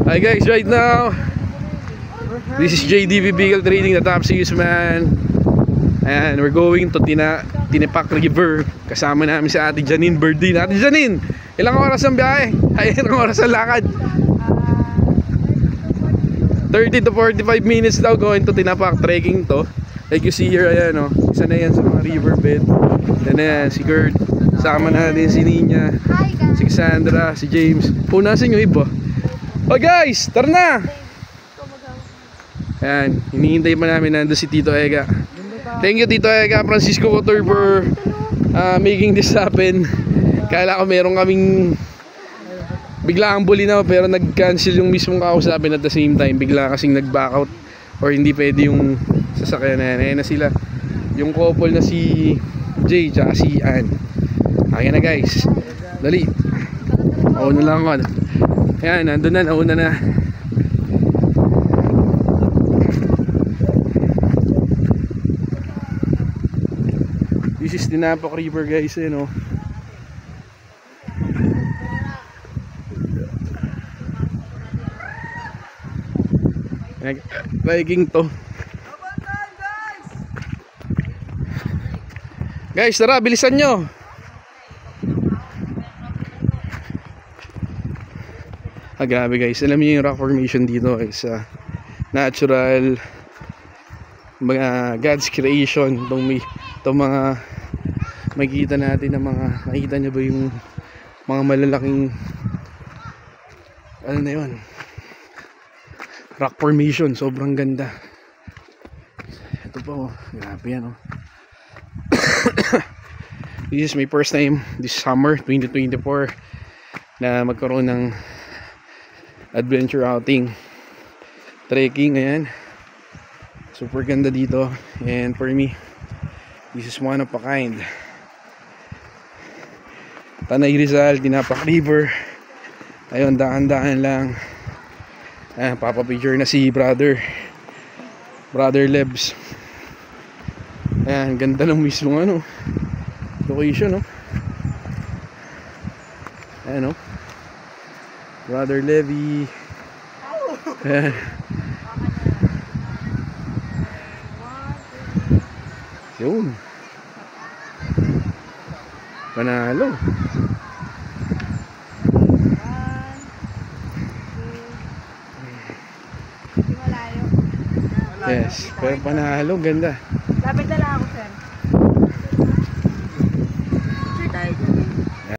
Hi guys, right now this is JDV Vehicle Trading, the top salesman. And we're going to Tinapak River. Kasama namin si Ate Janine Berdin. Ate Janine, ilang oras ang biyahe? Ay, ilang oras ang lakad? 30 to 45 minutes daw going to Tinapak. Trekking to. Like you see here, ayan o. Isa na yan sa mga riverbed. Yan na yan, si Kurt. Kasama natin si Nina, si Cassandra, si James. Punasin yung iba. Oh guys, tara na! Ayan, hinihintay pa namin nandun si Tito Ega. Thank you Tito Ega, Francisco Cotor for making this happen. Kala ko meron kaming bigla ang bulinaw pero nag-cancel yung mismong kausapin at the same time. Bigla kasing nag-back out or hindi pwede yung sasakyan na yan. Ayan na sila. Yung couple na si Jay tsaka si Ann. Ayan na guys. Dali. Nauna lang ako. Ayan, nandun na, nauna na. This is Tinapak River guys, you know. Hiking to. Guys, tara, bilisan nyo. Grabe guys, alam niyo yung rock formation dito is natural, mga God's creation. Itong mga makikita natin na mga, nakikita nyo ba yung mga malalaking ano na yun, rock formation. Sobrang ganda. Ito po, grabe yan oh. This is my first time this summer 2024 na magkaroon ng adventure outing, trekking. Ayan, super ganda dito, and for me this is one of a kind. Tanay Rizal, Tinapak River. Ayun, daan-daan lang. Ayan, papapicture na si brother Lebs. Ayan, ganda ng mismong ano, location, no? Ayan, no? Brother Levy. Ayan. Yun. Panalo. Yes, pero panalo, ganda. Lapit na lang ako, sir.